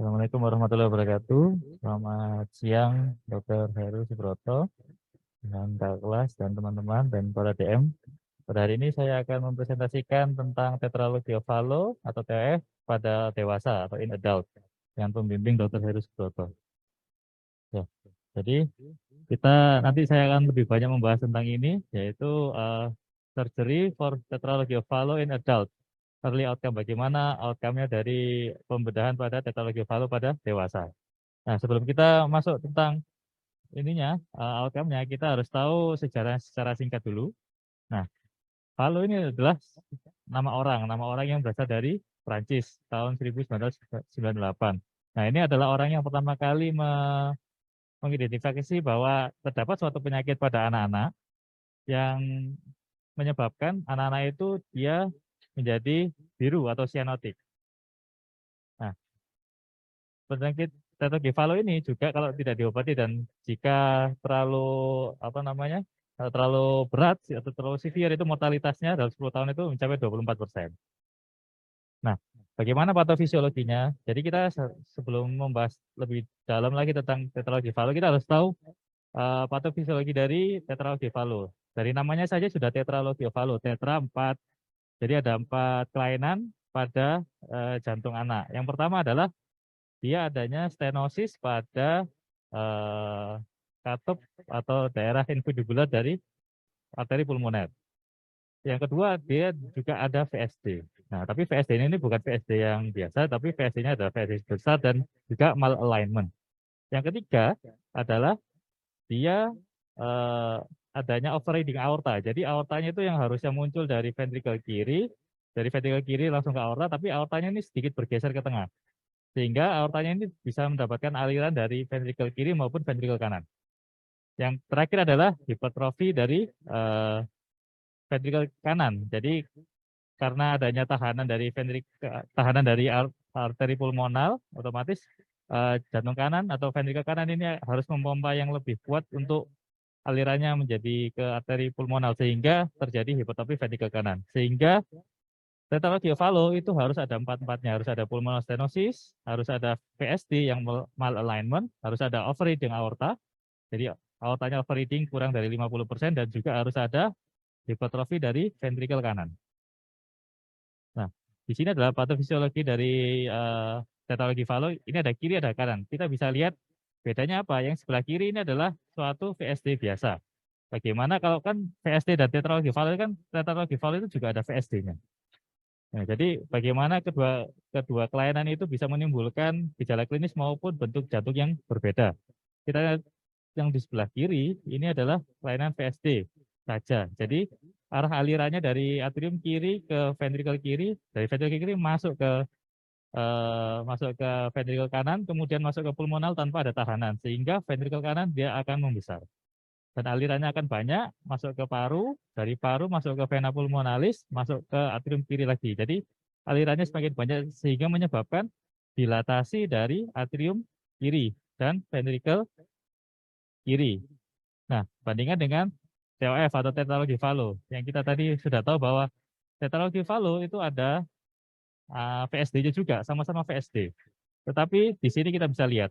Assalamualaikum warahmatullahi wabarakatuh. Selamat siang, Dr. Heru Subroto, dengan Kak kelas dan teman-teman dan para DM. Pada hari ini saya akan mempresentasikan tentang tetralogy of Fallot atau TF pada dewasa atau in adult dengan pembimbing Dr. Heru Subroto. Ya, jadi nanti saya akan lebih banyak membahas tentang ini, yaitu surgery for tetralogy of Fallot in adult. Early outcome, bagaimana outcome-nya dari pembedahan pada tetralogy of Fallot pada dewasa. Nah, sebelum kita masuk tentang outcome-nya, kita harus tahu sejarah secara singkat dulu. Nah, Fallot ini adalah nama orang yang berasal dari Prancis tahun 1998. Nah, ini adalah orang yang pertama kali mengidentifikasi bahwa terdapat suatu penyakit pada anak-anak yang menyebabkan anak-anak itu dia menjadi biru atau cyanotic. Nah, penyakit tetralogy Fallot ini juga kalau tidak diobati dan jika terlalu terlalu berat atau terlalu severe, itu mortalitasnya dalam 10 tahun itu mencapai 24%. Nah, bagaimana patofisiologinya? Jadi kita sebelum membahas lebih dalam lagi tentang tetralogy Fallot, kita harus tahu patofisiologi dari tetralogy Fallot. Dari namanya saja sudah tetralogy Fallot, tetra 4. Jadi ada 4 kelainan pada jantung anak. Yang pertama adalah dia adanya stenosis pada katup atau daerah infundibulum dari arteri pulmoner. Yang kedua, dia juga ada VSD. Nah, tapi VSD ini bukan VSD yang biasa, tapi VSD-nya adalah VSD besar dan juga malalignment. Yang ketiga adalah dia eh, adanya overriding aorta. Jadi aortanya itu yang harusnya muncul dari ventricle kiri langsung ke aorta, tapi aortanya ini sedikit bergeser ke tengah. Sehingga aortanya ini bisa mendapatkan aliran dari ventricle kiri maupun ventricle kanan. Yang terakhir adalah hipertrofi dari ventricle kanan. Jadi karena adanya tahanan dari arteri pulmonal, otomatis jantung kanan atau ventricle kanan ini harus memompa yang lebih kuat untuk alirannya menjadi ke arteri pulmonal sehingga terjadi hipertrofi ventricle kanan. Sehingga tetralogy of Fallot itu harus ada empat-empatnya, harus ada pulmonal stenosis, harus ada VSD yang malalignment, harus ada overriding aorta, jadi aortanya overriding kurang dari 50% dan juga harus ada hipertrofi dari ventricle kanan. Nah, di sini adalah patofisiologi dari tetralogy Fallot. Ini ada kiri, ada kanan. Kita bisa lihat bedanya apa. Yang sebelah kiri ini adalah suatu VSD biasa. Bagaimana kalau kan VSD dan tetralogy Fallot kan tetralogy Fallot itu juga ada VSD-nya. Nah, jadi bagaimana kedua kelainan itu bisa menimbulkan gejala klinis maupun bentuk jantung yang berbeda. Kita lihat yang di sebelah kiri ini adalah kelainan VSD saja. Jadi arah alirannya dari atrium kiri ke ventricle kiri, dari ventricle kiri masuk ke ventricle kanan, kemudian masuk ke pulmonal tanpa ada tahanan, sehingga ventricle kanan dia akan membesar. Dan alirannya akan banyak, masuk ke paru, dari paru masuk ke vena pulmonalis, masuk ke atrium kiri lagi. Jadi alirannya semakin banyak sehingga menyebabkan dilatasi dari atrium kiri dan ventricle kiri. Nah, bandingkan dengan TOF atau tetralogy Fallot, yang kita tadi sudah tahu bahwa tetralogy Fallot itu ada VSD-nya juga, sama-sama VSD. Tetapi di sini kita bisa lihat,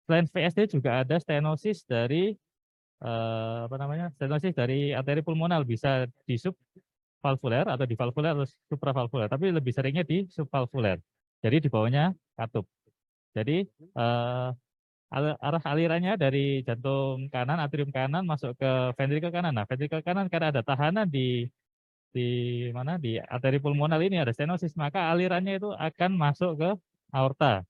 selain VSD juga ada stenosis dari stenosis dari arteri pulmonal, bisa di subvalvuler atau di valvuler atau supravalvuler, tapi lebih seringnya di subvalvuler. Jadi di bawahnya katup. Jadi arah alirannya dari jantung kanan, atrium kanan masuk ke ventricle kanan. Nah, ventricle kanan karena ada tahanan di di arteri pulmonal ini ada stenosis, maka alirannya itu akan masuk ke aorta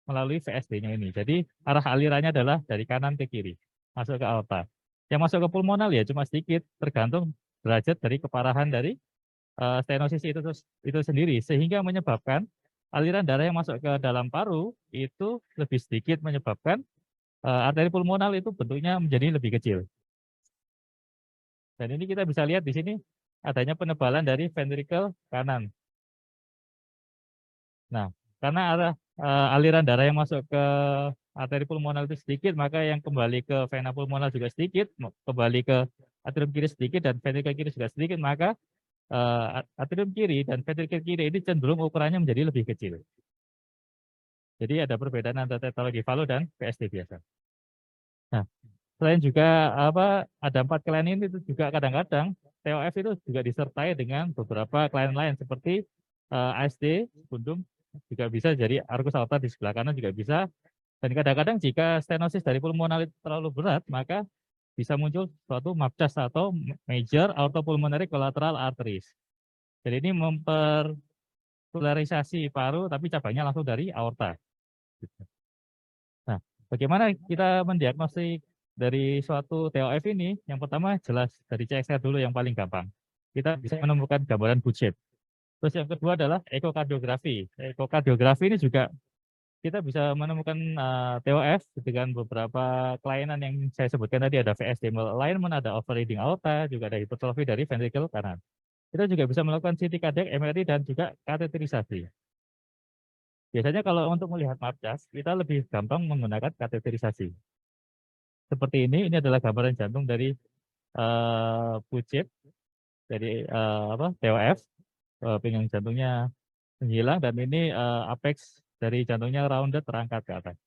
melalui VSD-nya ini. Jadi arah alirannya adalah dari kanan ke kiri, masuk ke aorta. Yang masuk ke pulmonal ya cuma sedikit, tergantung derajat dari keparahan dari stenosis itu sendiri, sehingga menyebabkan aliran darah yang masuk ke dalam paru itu lebih sedikit, menyebabkan arteri pulmonal itu bentuknya menjadi lebih kecil. Dan ini kita bisa lihat di sini adanya penebalan dari ventricle kanan. Nah, karena aliran darah yang masuk ke arteri pulmonal itu sedikit, maka yang kembali ke vena pulmonal juga sedikit, kembali ke atrium kiri sedikit dan ventricle kiri juga sedikit, maka atrium kiri dan ventricle kiri ini cenderung ukurannya menjadi lebih kecil. Jadi ada perbedaan antara tetralogy Fallot dan PSD biasa. Nah, selain juga ada 4 klien ini itu juga kadang-kadang TOF itu juga disertai dengan beberapa klien lain seperti ASD, Sekundum, juga bisa jadi arcus aorta di sebelah kanan juga bisa. Dan kadang-kadang jika stenosis dari pulmonal itu terlalu berat, maka bisa muncul suatu MAPCAS atau Major Aortopulmonary Collateral Arteries. Jadi ini memperpolarisasi paru tapi cabangnya langsung dari aorta. Nah, bagaimana kita mendiagnostik dari suatu TOF ini? Yang pertama jelas dari CXR dulu yang paling gampang. Kita bisa menemukan gambaran boot shape. Terus yang kedua adalah ekokardiografi. Ekokardiografi ini juga kita bisa menemukan TOF dengan beberapa kelainan yang saya sebutkan tadi, ada VS Demel alignment, ada overreading aorta, juga ada hipertrofi dari ventricle kanan. Kita juga bisa melakukan CT cardiac, MRI, dan juga kateterisasi. Biasanya kalau untuk melihat MAPCAS, kita lebih gampang menggunakan kateterisasi. Seperti ini adalah gambaran jantung dari Pucip, dari TOF, pinggang jantungnya menghilang, dan ini apex dari jantungnya rounded terangkat ke atas.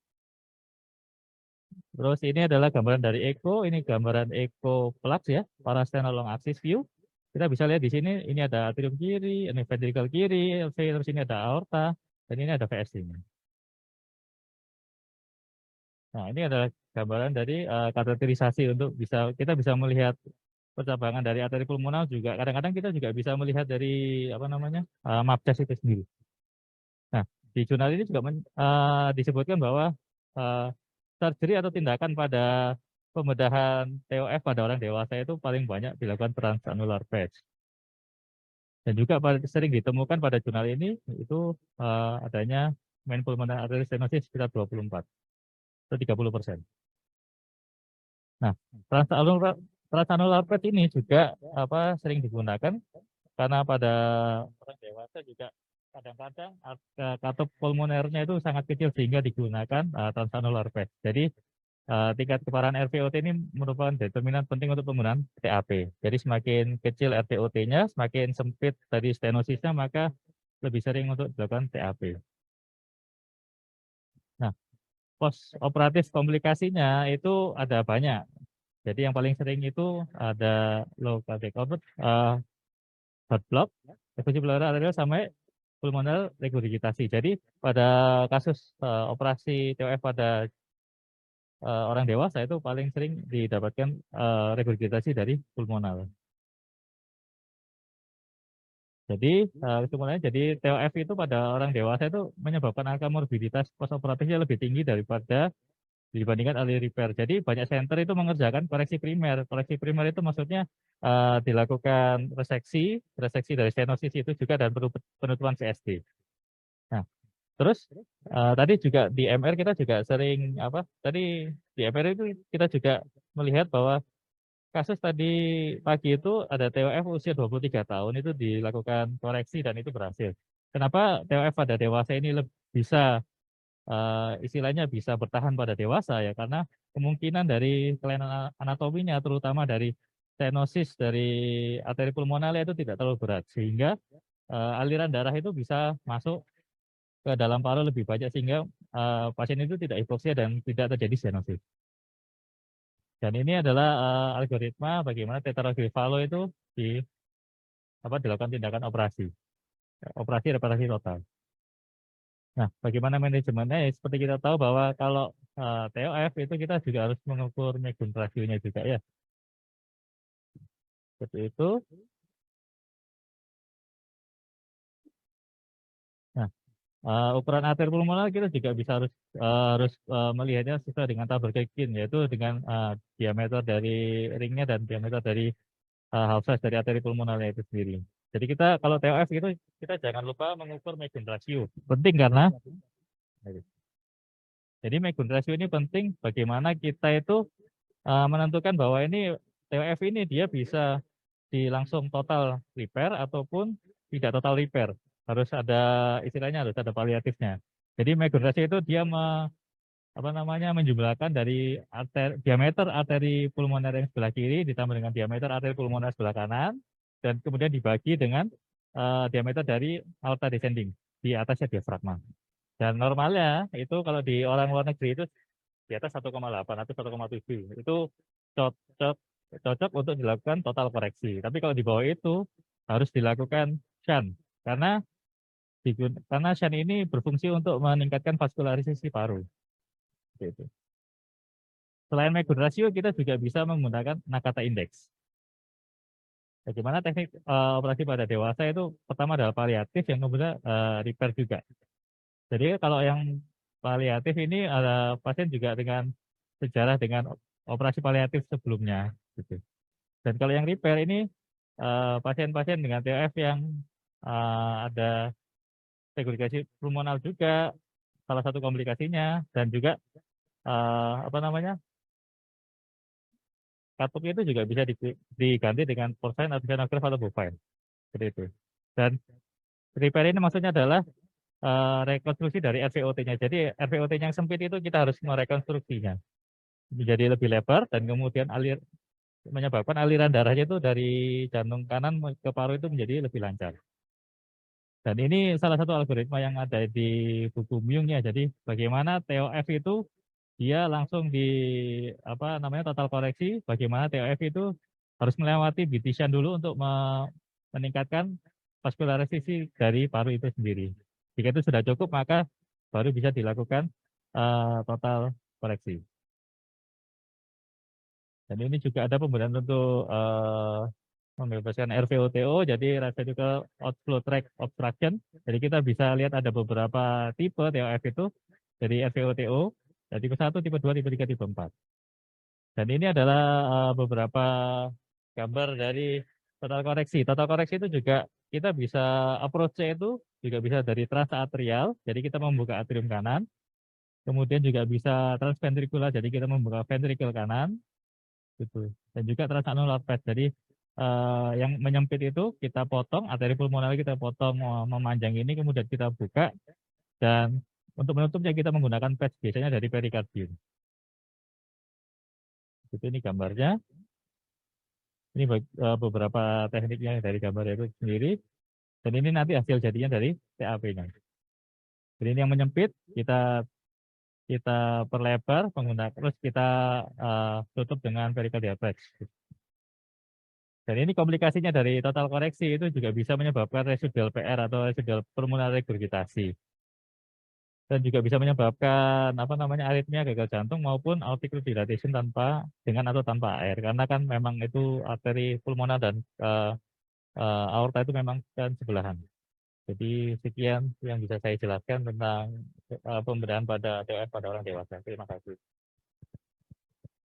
Terus ini adalah gambaran dari echo, ini gambaran echo flux ya, parasternal long axis view. Kita bisa lihat di sini, ini ada atrium kiri, ini ventricle kiri, terus ini ada aorta, dan ini ada VSD-nya. Nah, ini adalah gambaran dari kateterisasi untuk kita bisa melihat percabangan dari arteri pulmonal, juga kadang-kadang kita juga bisa melihat dari MAPCAS itu sendiri. Nah, di jurnal ini juga disebutkan bahwa surgery atau tindakan pada pembedahan TOF pada orang dewasa itu paling banyak dilakukan transanular patch. Dan juga sering ditemukan pada jurnal ini itu adanya main pulmonary artery stenosis sekitar 24 atau 30%. Nah, transanular patch ini juga sering digunakan karena pada orang dewasa juga kadang-kadang katup pulmonernya itu sangat kecil sehingga digunakan transanular patch. Jadi tingkat keparahan RVOT ini merupakan determinan penting untuk penggunaan TAP. Jadi semakin kecil RVOT-nya, semakin sempit tadi stenosisnya, maka lebih sering untuk dilakukan TAP. Nah, post operatif komplikasinya itu ada banyak. Jadi yang paling sering itu ada low cardiac output, heart block, efusi pleural arterial, sampai pulmoner regurgitasi. Jadi pada kasus operasi TOF pada orang dewasa itu paling sering didapatkan regurgitasi dari pulmonal. Jadi kesimpulannya, jadi TOF itu pada orang dewasa itu menyebabkan angka morbiditas postoperatifnya lebih tinggi dibandingkan early repair. Jadi banyak center itu mengerjakan koreksi primer. Koreksi primer itu maksudnya dilakukan reseksi dari stenosis itu juga, dan penutupan VSD. Nah, terus tadi juga di MR kita juga sering tadi di MR itu kita juga melihat bahwa kasus tadi pagi itu ada TOF usia 23 tahun itu dilakukan koreksi dan itu berhasil. Kenapa TOF pada dewasa ini bisa istilahnya bisa bertahan pada dewasa ya, karena kemungkinan dari kelainan anatominya terutama dari stenosis dari arteri pulmonalnya itu tidak terlalu berat, sehingga aliran darah itu bisa masuk ke dalam paru lebih banyak, sehingga pasien itu tidak hipoksia dan tidak terjadi stenosis. Dan ini adalah algoritma bagaimana tetralogy Fallot itu dilakukan tindakan operasi reparasi total. Nah, bagaimana manajemennya? Ya, seperti kita tahu bahwa kalau TOF itu kita juga harus mengukur Megun rasionya juga ya. Seperti itu. Nah, ukuran arteri pulmoner kita juga bisa harus melihatnya sesuai dengan Tabor-Kagan, yaitu dengan diameter dari ringnya dan diameter dari half size dari arteri pulmonalnya itu sendiri. Jadi kita kalau TOF itu kita jangan lupa mengukur Megun rasio. Penting karena jadi Megun rasio ini penting bagaimana kita itu menentukan bahwa ini TOF ini dia bisa langsung total repair ataupun tidak total repair. Harus ada istilahnya, harus ada paliatifnya. Jadi Megun rasio itu dia menjumlahkan dari diameter arteri pulmoner yang sebelah kiri ditambah dengan diameter arteri pulmoner sebelah kanan, dan kemudian dibagi dengan diameter dari aorta descending di atasnya diafragma. Dan normalnya itu kalau di orang luar negeri itu di atas 1,8 atau 1,7 itu cocok cocok untuk dilakukan total koreksi. Tapi kalau di bawah itu harus dilakukan shunt karena karena shunt ini berfungsi untuk meningkatkan vaskularisasi paru. Gitu. Selain Megun ratio kita juga bisa menggunakan Nakata Index. Bagaimana teknik operasi pada dewasa itu pertama adalah paliatif yang kemudian repair juga. Jadi kalau yang paliatif ini ada pasien juga dengan sejarah dengan operasi paliatif sebelumnya gitu. Dan kalau yang repair ini pasien-pasien dengan TOF yang ada regurgitasi pulmonal juga salah satu komplikasinya dan juga apa namanya katupnya itu juga bisa diganti dengan porcine atau xenograft atau bovine seperti itu. Dan repair ini maksudnya adalah rekonstruksi dari RVOT-nya. Jadi RVOT-nya yang sempit itu kita harus merekonstruksinya menjadi lebih lebar dan kemudian menyebabkan aliran darahnya itu dari jantung kanan ke paru itu menjadi lebih lancar. Dan ini salah satu algoritma yang ada di buku Myung ya. Jadi bagaimana TOF itu dia langsung di apa namanya total koreksi, bagaimana TOF itu harus melewati bitisan dulu untuk meningkatkan vaskularisasi dari paru itu sendiri. Jika itu sudah cukup maka baru bisa dilakukan total koreksi. Dan ini juga ada pemberian untuk membebaskan RVOTO, jadi right ventricular outflow tract obstruction. Jadi kita bisa lihat ada beberapa tipe TOF itu dari RVOTO, dari tipe 1, tipe 2, tipe 3, tipe 4. Dan ini adalah beberapa gambar dari total koreksi. Total koreksi itu juga kita bisa approach-nya itu juga bisa dari transatrial, jadi kita membuka atrium kanan, kemudian juga bisa transventricular, jadi kita membuka ventricle kanan, gitu. Dan juga transanular path. Jadi yang menyempit itu kita potong, arteri pulmoner kita potong memanjang ini, kemudian kita buka, dan untuk menutupnya kita menggunakan patch biasanya dari perikardium. Itu ini gambarnya. Ini beberapa tekniknya dari gambar itu sendiri. Dan ini nanti hasil jadinya dari TAP-nya. Jadi ini yang menyempit kita perlebar menggunakan terus kita tutup dengan pericardial diaplex. Dan ini komplikasinya dari total koreksi itu juga bisa menyebabkan residual PR atau residual pulmonary regurgitasi. Dan juga bisa menyebabkan apa namanya aritmia gagal jantung maupun aortic dilatation dengan atau tanpa air karena kan memang itu arteri pulmoner dan aorta itu memang kan sebelahan. Jadi sekian yang bisa saya jelaskan tentang pembedaan pada TOF pada orang dewasa. Terima kasih.